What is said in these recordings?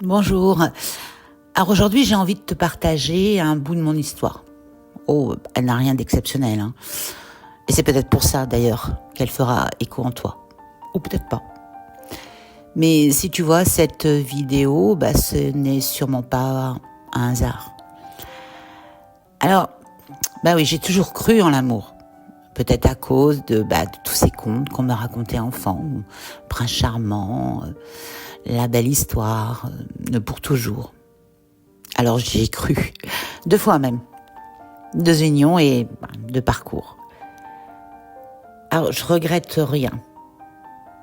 Bonjour. Alors aujourd'hui, j'ai envie de te partager un bout de mon histoire. Oh, elle n'a rien d'exceptionnel, hein. Et c'est peut-être pour ça, d'ailleurs, qu'elle fera écho en toi. Ou peut-être pas. Mais si tu vois cette vidéo, ce n'est sûrement pas un hasard. Alors, oui, j'ai toujours cru en l'amour. Peut-être à cause de tous ces contes qu'on me racontait enfant. Prince charmant, la belle histoire, pour toujours. Alors j'y ai cru, 2 fois même. 2 unions et 2 parcours. Alors je regrette rien.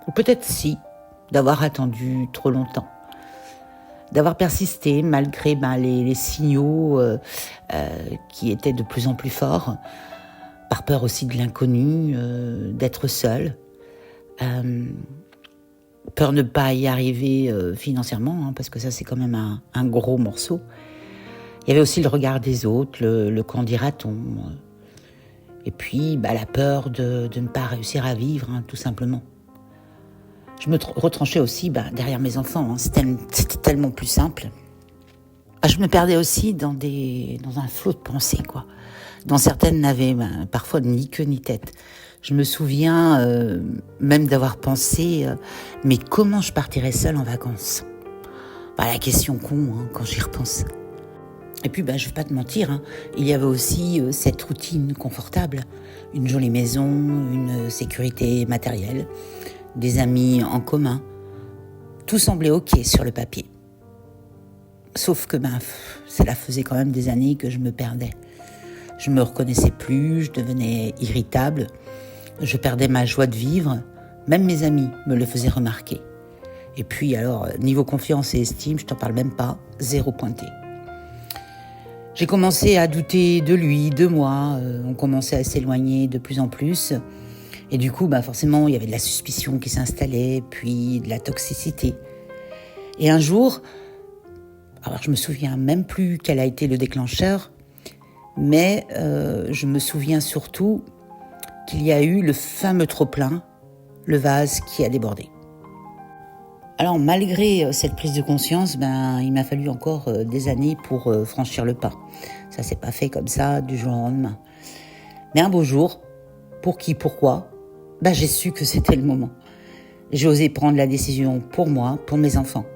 Ou peut-être si, d'avoir attendu trop longtemps. D'avoir persisté malgré les signaux qui étaient de plus en plus forts. Par peur aussi de l'inconnu, d'être seule. Peur de ne pas y arriver financièrement, parce que ça c'est quand même un gros morceau. Il y avait aussi le regard des autres, le qu'en dira-t-on. Et puis la peur de ne pas réussir à vivre, tout simplement. Je me retranchais aussi derrière mes enfants, c'était tellement plus simple. Je me perdais aussi dans un flot de pensées, dont certaines n'avaient parfois ni queue ni tête. Je me souviens même d'avoir pensé mais comment je partirais seule en vacances? La question con, quand j'y repense. Et puis, je ne vais pas te mentir, il y avait aussi cette routine confortable, une jolie maison, une sécurité matérielle, des amis en commun. Tout semblait ok sur le papier. Sauf que cela faisait quand même des années que je me perdais. Je me reconnaissais plus, je devenais irritable, je perdais ma joie de vivre, même mes amis me le faisaient remarquer. Et puis alors, niveau confiance et estime, je t'en parle même pas, 0 pointé. J'ai commencé à douter de lui, de moi, on commençait à s'éloigner de plus en plus. Et du coup, forcément, il y avait de la suspicion qui s'installait, puis de la toxicité. Et un jour, alors je me souviens même plus quel a été le déclencheur, mais je me souviens surtout qu'il y a eu le fameux trop-plein, le vase qui a débordé. Alors malgré cette prise de conscience, il m'a fallu encore des années pour franchir le pas. Ça s'est pas fait comme ça du jour au lendemain. Mais un beau jour, pour qui, pourquoi, j'ai su que c'était le moment. J'ai osé prendre la décision pour moi, pour mes enfants.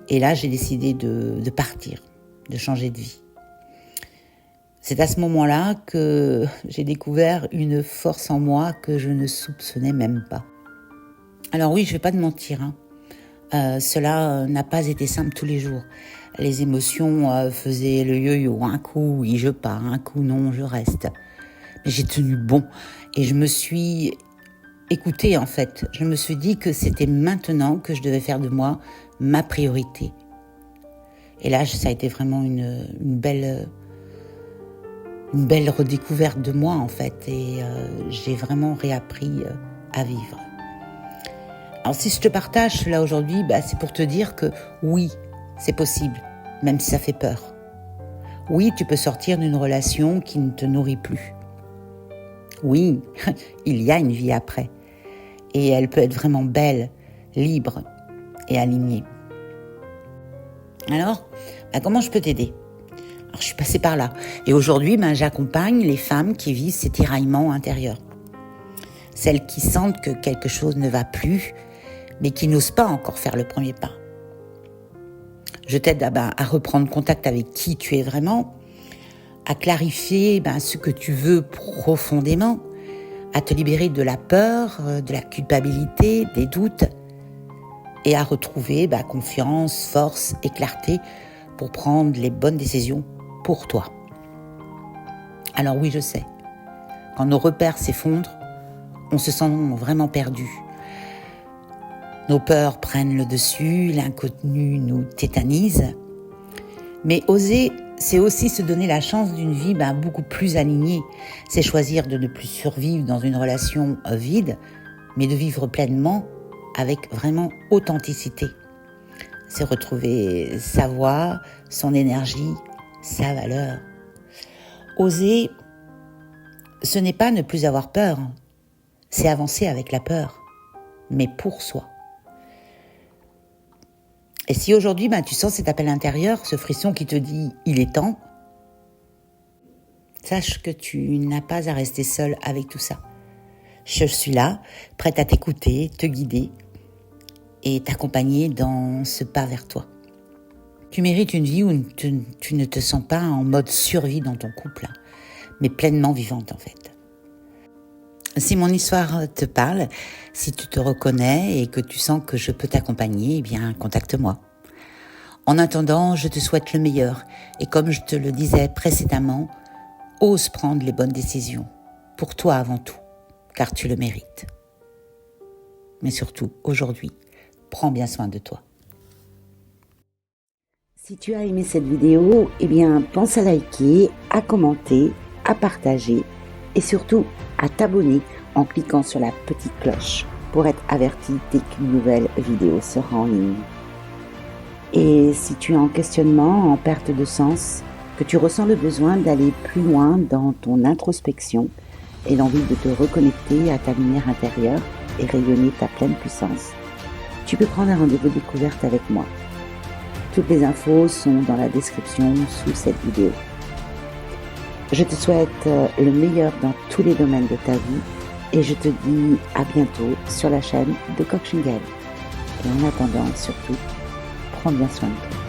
Et là, j'ai décidé de partir, de changer de vie. C'est à ce moment-là que j'ai découvert une force en moi que je ne soupçonnais même pas. Alors oui, je vais pas te mentir, cela n'a pas été simple tous les jours. Les émotions faisaient le yo-yo. Un coup, oui, je pars. Un coup, non, je reste. Mais j'ai tenu bon. Et je me suis écoutée, en fait. Je me suis dit que c'était maintenant que je devais faire de moi ma priorité. Et là, ça a été vraiment une belle redécouverte de moi, en fait. Et j'ai vraiment réappris à vivre. Alors si je te partage cela aujourd'hui, c'est pour te dire que oui, c'est possible, même si ça fait peur. Oui, tu peux sortir d'une relation qui ne te nourrit plus. Oui, il y a une vie après. Et elle peut être vraiment belle, libre et alignée. Alors, comment je peux t'aider ? Alors, je suis passée par là. Et aujourd'hui, j'accompagne les femmes qui vivent ces tiraillements intérieurs. Celles qui sentent que quelque chose ne va plus, mais qui n'osent pas encore faire le premier pas. Je t'aide à reprendre contact avec qui tu es vraiment, à clarifier ce que tu veux profondément, à te libérer de la peur, de la culpabilité, des doutes, et à retrouver confiance, force et clarté pour prendre les bonnes décisions pour toi. Alors oui, je sais, quand nos repères s'effondrent, on se sent vraiment perdu. Nos peurs prennent le dessus, l'inconnu nous tétanise. Mais oser, c'est aussi se donner la chance d'une vie beaucoup plus alignée. C'est choisir de ne plus survivre dans une relation vide, mais de vivre pleinement avec vraiment authenticité. C'est retrouver sa voix, son énergie, sa valeur. Oser, ce n'est pas ne plus avoir peur, c'est avancer avec la peur, mais pour soi. Et si aujourd'hui, tu sens cet appel intérieur, ce frisson qui te dit « il est temps », sache que tu n'as pas à rester seul avec tout ça. Je suis là, prête à t'écouter, te guider et t'accompagner dans ce pas vers toi. Tu mérites une vie où tu ne te sens pas en mode survie dans ton couple, mais pleinement vivante en fait. Si mon histoire te parle, si tu te reconnais et que tu sens que je peux t'accompagner, eh bien contacte-moi. En attendant, je te souhaite le meilleur et comme je te le disais précédemment, ose prendre les bonnes décisions, pour toi avant tout, car tu le mérites. Mais surtout, aujourd'hui, prends bien soin de toi. Si tu as aimé cette vidéo, eh bien, pense à liker, à commenter, à partager et surtout à t'abonner en cliquant sur la petite cloche pour être averti dès qu'une nouvelle vidéo sera en ligne. Et si tu es en questionnement, en perte de sens, que tu ressens le besoin d'aller plus loin dans ton introspection et l'envie de te reconnecter à ta lumière intérieure et rayonner ta pleine puissance, tu peux prendre un rendez-vous découverte avec moi. Toutes les infos sont dans la description sous cette vidéo. Je te souhaite le meilleur dans tous les domaines de ta vie et je te dis à bientôt sur la chaîne de Coaching Elle. Et en attendant, surtout, prends bien soin de toi.